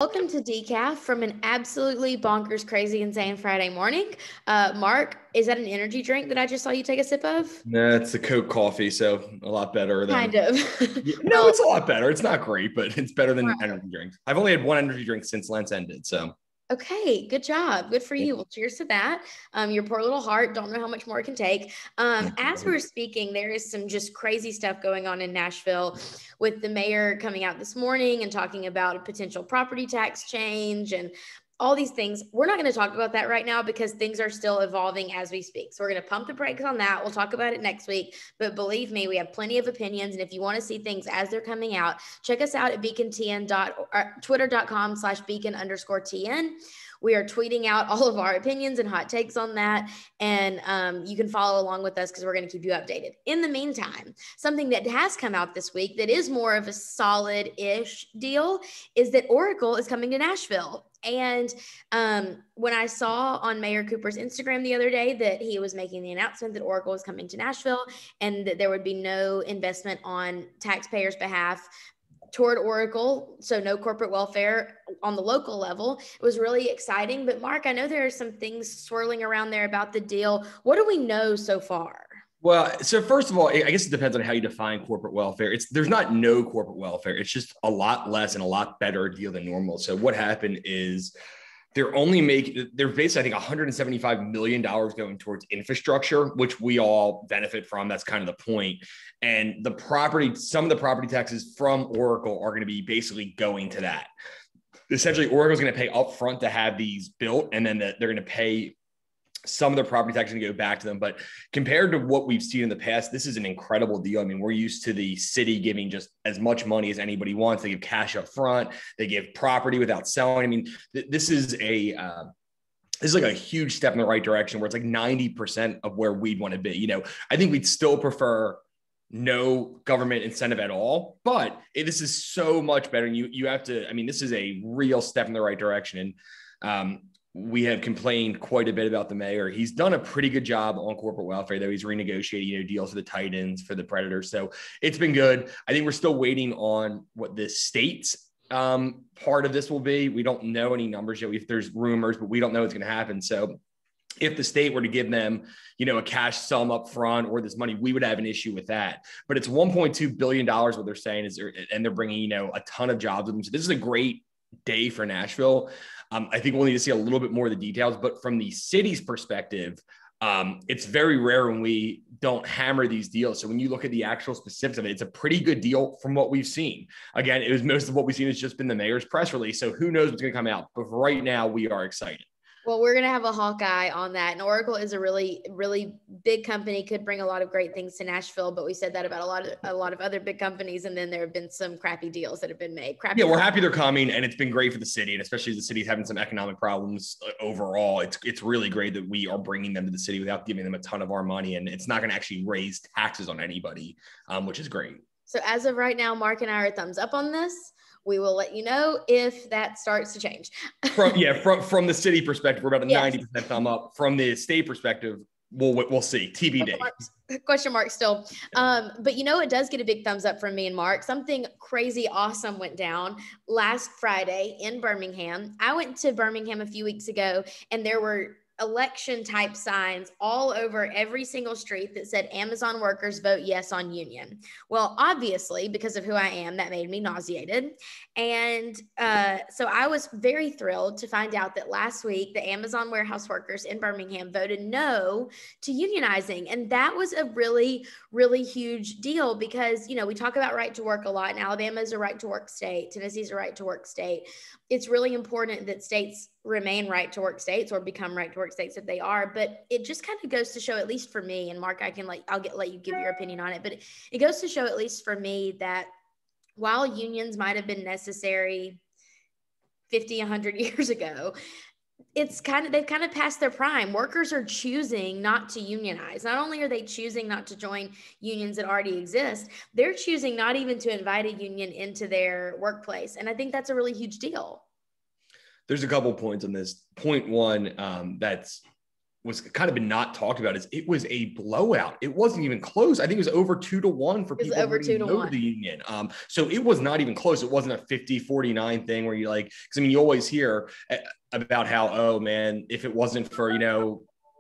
Welcome to Decaf from an absolutely bonkers, crazy, insane Friday morning. Mark, is that an energy drink that I just saw you take a sip of? No, it's a Coke coffee, so a lot better than. Kind of. Yeah, no, Well, it's a lot better. It's not great, but it's better than right. energy drinks. I've only had one energy drink since Lent's ended, so Okay, good job. Good for yeah. you. Well, cheers to that. Your poor little heart. Don't know how much more it can take. As we're speaking, there is some just crazy stuff going on in Nashville with the mayor coming out this morning and talking about a potential property tax change and all these things. We're not going to talk about that right now because things are still evolving as we speak. So we're going to pump the brakes on that. We'll talk about it next week. But believe me, we have plenty of opinions. And if you want to see things as they're coming out, check us out at twitter.com/beacon_TN. We are tweeting out all of our opinions and hot takes on that. And you can follow along with us because we're going to keep you updated. In the meantime, something that has come out this week that is more of a solid-ish deal is that Oracle is coming to Nashville. And when I saw on Mayor Cooper's Instagram the other day that he was making the announcement that Oracle is coming to Nashville and that there would be no investment on taxpayers' behalf toward Oracle, so no corporate welfare on the local level, it was really exciting. But Mark, I know there are some things swirling around there about the deal. What do we know so far? Well, so first of all, I guess it depends on how you define corporate welfare. There's not no corporate welfare. It's just a lot less and a lot better deal than normal. So what happened is they're basically, I think, $175 million going towards infrastructure, which we all benefit from. That's kind of the point. And some of the property taxes from Oracle are going to be basically going to that. Essentially, Oracle's going to pay upfront to have these built, and then they're going to pay some of the property tax going to go back to them. But compared to what we've seen in the past, this is an incredible deal. I mean, we're used to the city giving just as much money as anybody wants. They give cash up front. They give property without selling. I mean, this is like a huge step in the right direction where it's like 90% of where we'd want to be. I think we'd still prefer no government incentive at all, but this is so much better. And you have to, I mean, this is a real step in the right direction. And, we have complained quite a bit about the mayor. He's done a pretty good job on corporate welfare, though. He's renegotiated, deals for the Titans, for the Predators. So it's been good. I think we're still waiting on what the state's part of this will be. We don't know any numbers yet. There's rumors, but we don't know what's going to happen. So if the state were to give them, a cash sum up front or this money, we would have an issue with that. But it's $1.2 billion, what they're saying and they're bringing, a ton of jobs with them. So this is a great day for Nashville. I think we'll need to see a little bit more of the details, but from the city's perspective, it's very rare when we don't hammer these deals. So when you look at the actual specifics of it, it's a pretty good deal from what we've seen. Again, it was most of what we've seen has just been the mayor's press release. So who knows what's going to come out, but for right now we are excited. Well, we're going to have a Hawkeye on that. And Oracle is a really, really big company, could bring a lot of great things to Nashville. But we said that about a lot of other big companies. And then there have been some crappy deals that have been made. Yeah, we're happy they're coming, and it's been great for the city. And especially as the city's having some economic problems overall, it's really great that we are bringing them to the city without giving them a ton of our money. And it's not going to actually raise taxes on anybody, which is great. So as of right now, Mark and I are thumbs up on this. We will let you know if that starts to change. From the city perspective, we're about a 90% thumb up. From the state perspective, we'll see. TBD. Question mark still. But it does get a big thumbs up from me and Mark. Something crazy awesome went down last Friday in Birmingham. I went to Birmingham a few weeks ago, and there were election type signs all over every single street that said Amazon workers vote yes on union. Well, obviously, because of who I am, that made me nauseated. And so I was very thrilled to find out that last week, the Amazon warehouse workers in Birmingham voted no to unionizing. And that was a really, really huge deal because, we talk about right to work a lot, and Alabama is a right to work state. Tennessee is a right to work state. It's really important that states remain right to work states or become right to work states if they are. But it just kind of goes to show, at least for me, and Mark, let you give your opinion on it, but it goes to show, at least for me, that while unions might have been necessary 50, 100 years ago, they've kind of passed their prime. Workers are choosing not to unionize. Not only are they choosing not to join unions that already exist, they're choosing not even to invite a union into their workplace. And I think that's a really huge deal. There's a couple points on this. Point one, that's was kind of been not talked about is it was a blowout. It wasn't even close. I think it was over 2-1 for people over to go to the Union. So it was not even close. It wasn't a 50-49 thing where you like, because I mean, you always hear about how, oh man, if it wasn't for,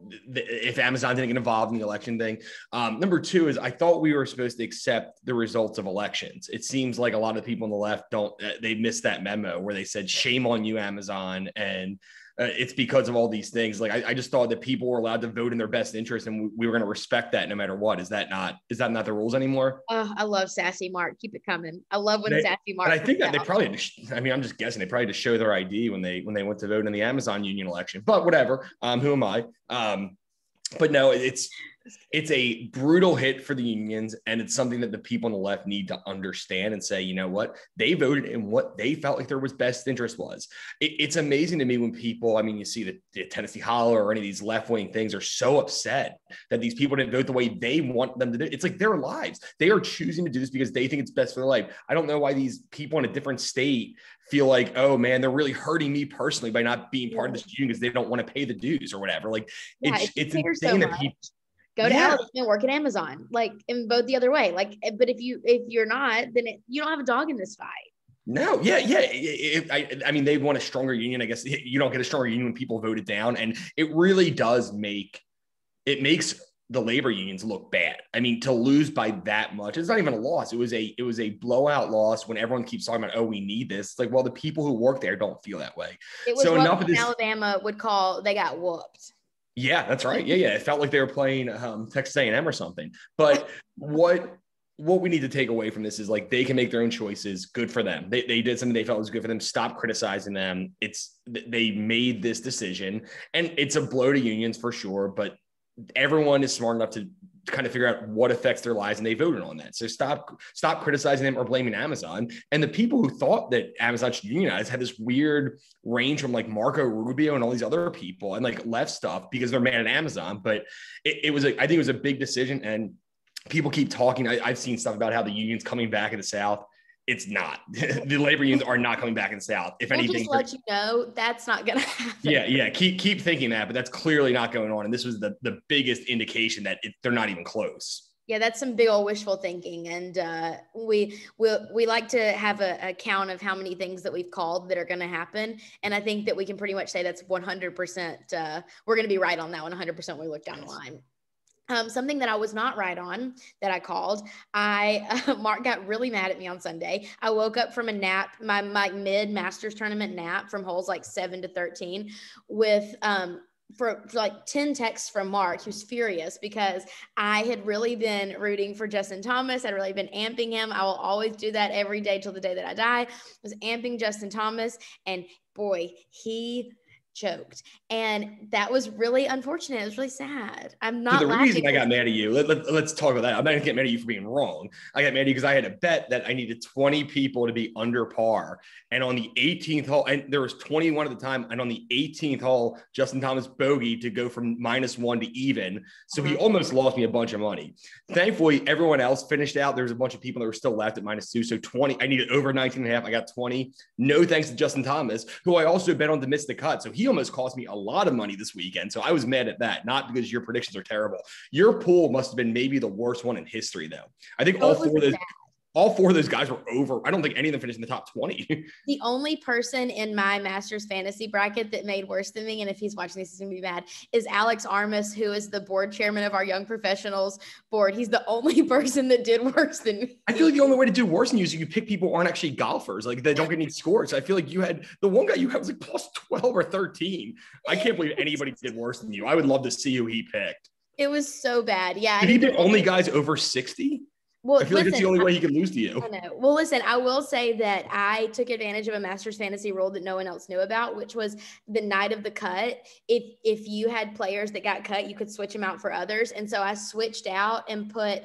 if Amazon didn't get involved in the election thing. Number two is I thought we were supposed to accept the results of elections. It seems like a lot of people on the left they missed that memo where they said, shame on you, Amazon. And it's because of all these things. Like, I just thought that people were allowed to vote in their best interest and we were going to respect that no matter what. Is that not the rules anymore? I love sassy Mark. Keep it coming. I love when sassy Mark. And I think that they probably, I'm just guessing, they probably just show their ID when they went to vote in the Amazon union election, but whatever. Who am I? But no, it's a brutal hit for the unions. And it's something that the people on the left need to understand and say, you know what, they voted in what they felt like their best interest was. It's amazing to me when people, I mean, you see the Tennessee Holler or any of these left-wing things are so upset that these people didn't vote the way they want them to do. It's like their lives. They are choosing to do this because they think it's best for their life. I don't know why these people in a different state feel like, oh man, they're really hurting me personally by not being part of this union because they don't want to pay the dues or whatever. Like it's insane that people go to Alabama and work at Amazon, like, and vote the other way. Like, but if you're not, then you don't have a dog in this fight. No, yeah. I mean, they want a stronger union. I guess you don't get a stronger union when people vote it down, and it really does makes the labor unions look bad. I mean, to lose by that much, it's not even a loss. It was a blowout loss when everyone keeps talking about, oh, we need this. It's like, well, the people who work there don't feel that way. It was so enough of this. Alabama would call, they got whooped. Yeah, that's right. Yeah. It felt like they were playing Texas A&M or something. But what we need to take away from this is like they can make their own choices. Good for them. They did something they felt was good for them. Stop criticizing them. They made this decision, and it's a blow to unions for sure. But everyone is smart enough to kind of figure out what affects their lives, and they voted on that. So stop criticizing them or blaming Amazon. And the people who thought that Amazon should unionize had this weird range from like Marco Rubio and all these other people and like left stuff because they're mad at Amazon. But I think it was a big decision, and people keep talking. I've seen stuff about how the union's coming back in the South. It's not. The labor unions are not coming back in the South. If anything, just let you know that's not going to happen. Yeah. Keep thinking that, but that's clearly not going on. And this was the biggest indication that they're not even close. Yeah, that's some big old wishful thinking. And we like to have a count of how many things that we've called that are going to happen. And I think that we can pretty much say that's 100%. We're going to be right on that 100% when we look down the line. Something that I was not right on that I called, Mark got really mad at me on Sunday. I woke up from a nap, my mid Masters tournament nap from holes like 7 to 13 with, for like 10 texts from Mark. He was furious because I had really been rooting for Justin Thomas. I'd really been amping him. I will always do that every day till the day that I die. I was amping Justin Thomas, and boy, he choked, and that was really unfortunate. It was really sad. I'm not. So the reason I got mad at you, let's talk about that. I'm not gonna get mad at you for being wrong. I got mad at you because I had a bet that I needed 20 people to be under par, and on the 18th hole, and there was 21 at the time, and on the 18th hole, Justin Thomas bogeyed to go from -1 to even. So he almost lost me a bunch of money. Thankfully, everyone else finished out. There was a bunch of people that were still left at -2. So 20, I needed over 19 and a half. I got 20. No thanks to Justin Thomas, who I also bet on to miss the cut. So he almost cost me a lot of money this weekend. So I was mad at that, not because your predictions are terrible. Your pool must have been maybe the worst one in history, though. I think all four of those guys were over. I don't think any of them finished in the top 20. The only person in my Masters fantasy bracket that made worse than me, and if he's watching this, he's going to be mad, is Alex Armas, who is the board chairman of our Young Professionals board. He's the only person that did worse than me. I feel like the only way to do worse than you is you pick people who aren't actually golfers, like they don't get any scores. I feel like you had the one guy you had was like plus 12 or 13. I can't believe anybody did worse than you. I would love to see who he picked. It was so bad. Yeah. Did he pick only guys over 60? Well, I feel like it's the only way he could lose to you. I know. Well, listen, I will say that I took advantage of a Masters fantasy rule that no one else knew about, which was the night of the cut. If you had players that got cut, you could switch them out for others. And so I switched out and put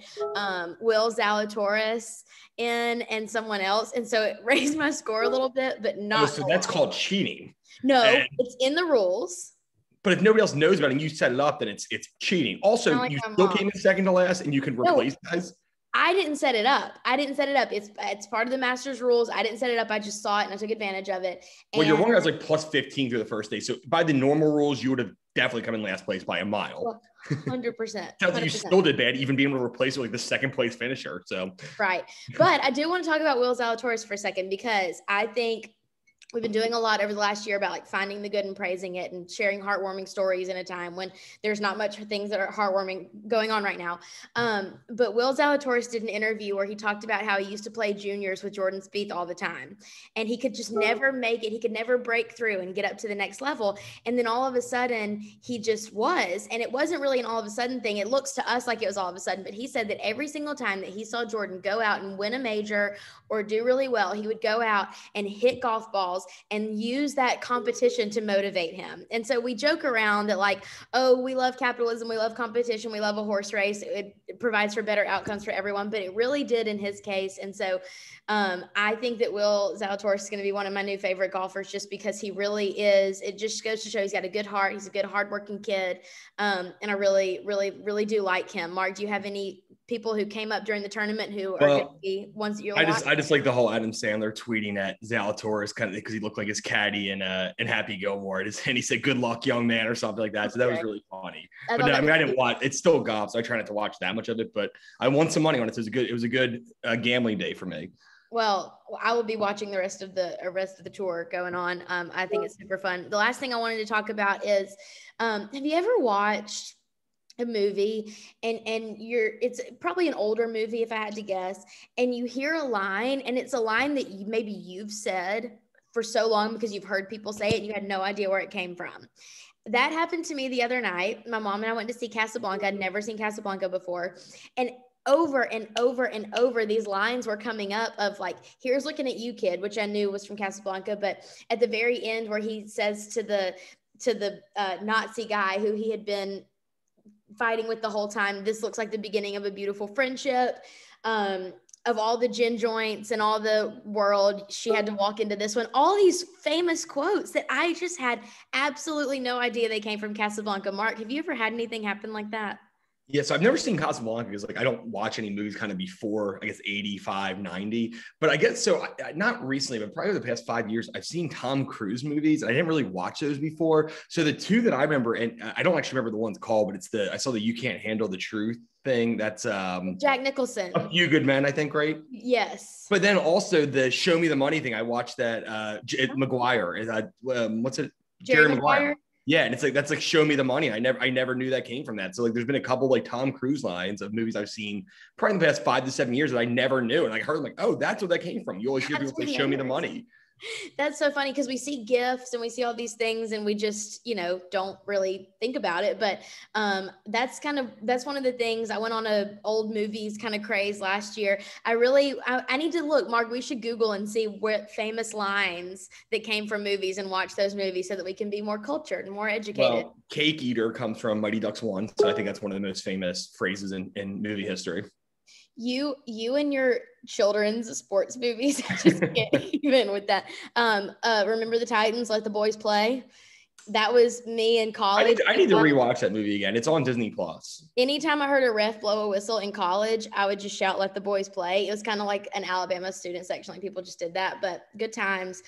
Will Zalatoris in and someone else. And so it raised my score a little bit, but not. So that's called cheating. No, it's in the rules. But if nobody else knows about it and you set it up, then it's cheating. Also, you still came in second to last and you can replace guys. I didn't set it up. It's part of the Masters rules. I didn't set it up. I just saw it and I took advantage of it. Well, your one guy's like plus 15 through the first day. So by the normal rules, you would have definitely come in last place by a mile. 100%. Sounds like you still did bad, even being able to replace it with like the second place finisher. So right. But I do want to talk about Will Zalatoris for a second, because I think we've been doing a lot over the last year about like finding the good and praising it and sharing heartwarming stories in a time when there's not much things that are heartwarming going on right now. But Will Zalatoris did an interview where he talked about how he used to play juniors with Jordan Spieth all the time, and he could just never make it. He could never break through and get up to the next level. And then all of a sudden he just was, and it wasn't really an all of a sudden thing. It looks to us like it was all of a sudden, but he said that every single time that he saw Jordan go out and win a major or do really well, he would go out and hit golf balls and use that competition to motivate him. And so we joke around that like, oh, we love capitalism, we love competition, we love a horse race. It provides for better outcomes for everyone, but it really did in his case. And so I think that Will Zalatoris is going to be one of my new favorite golfers, just because he really is. It just goes to show he's got a good heart. He's a good, hardworking kid. And I really, really, really do like him. Mark, do you have any people who came up during the tournament who are going to be ones that you're I just like the whole Adam Sandler tweeting at Zalatoris kind of because he looked like his caddy in Happy Gilmore, and he said "Good luck, young man" or something like that. So that was really funny. But no, I mean, I didn't watch. It's still golf, so I try not to watch that much of it. But I won some money on it. So it was a good gambling day for me. Well, I will be watching the rest of the tour going on. I think it's super fun. The last thing I wanted to talk about is, have you ever watched a movie and it's probably an older movie if I had to guess, and you hear a line and it's a line that maybe you've said for so long because you've heard people say it and you had no idea where it came from? That happened to me the other night. My mom and I went to see Casablanca. I'd never seen Casablanca before. And over and over and over, these lines were coming up of like, "Here's looking at you, kid," which I knew was from Casablanca. But at the very end where he says to the Nazi guy who he had been fighting with the whole time, "This looks like the beginning of a beautiful friendship. Of all the gin joints and all the world, she had to walk into this one." All these famous quotes that I just had absolutely no idea they came from Casablanca. Mark, have you ever had anything happen like that? Yeah, so I've never seen Casablanca because like I don't watch any movies kind of before, I guess, 85, 90. But I guess so not recently, but probably the past 5 years, I've seen Tom Cruise movies and I didn't really watch those before. So the two that I remember, and I don't actually remember the one's called, but I saw the You Can't Handle the Truth thing. That's Jack Nicholson. A Few Good Men, I think, right? Yes. But then also the Show Me the Money thing. I watched that Maguire. What's it? Jerry Maguire. Yeah, and it's like that's like Show Me the Money. I never knew that came from that. So like there's been a couple like Tom Cruise lines of movies I've seen probably in the past 5 to 7 years that I never knew. And I heard like, oh, that's where that came from. You always hear people say Show Me the Money. That's so funny because we see gifts and we see all these things and we just, don't really think about it. But that's one of the things. I went on a old movies kind of craze last year. I need to look, Mark, we should Google and see what famous lines that came from movies and watch those movies so that we can be more cultured and more educated. Well, Cake Eater comes from Mighty Ducks 1. So I think that's one of the most famous phrases in movie history. You and your children's sports movies just get even with that. Remember the Titans, Let the Boys Play? That was me in college. I need to rewatch that movie again. It's on Disney Plus. Anytime I heard a ref blow a whistle in college, I would just shout, "Let the boys play." It was kind of like an Alabama student section. Like people just did that, but good times.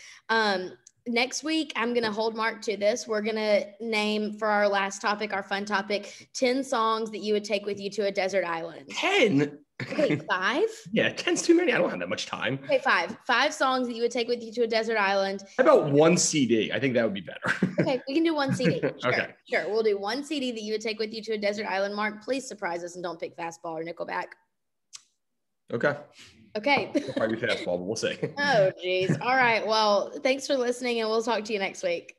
Next week, I'm going to hold Mark to this. We're going to name for our last topic, our fun topic, 10 songs that you would take with you to a desert island. 10? Okay, 5? Yeah, 10's too many. I don't have that much time. Okay, 5. 5 songs that you would take with you to a desert island. How about one CD? I think that would be better. Okay, we can do one CD. Sure, okay. Sure, we'll do one CD that you would take with you to a desert island. Mark, please surprise us and don't pick Fastball or Nickelback. Okay. It'll probably be Fastball, but we'll see. Oh, geez. All right. Well, thanks for listening, and we'll talk to you next week.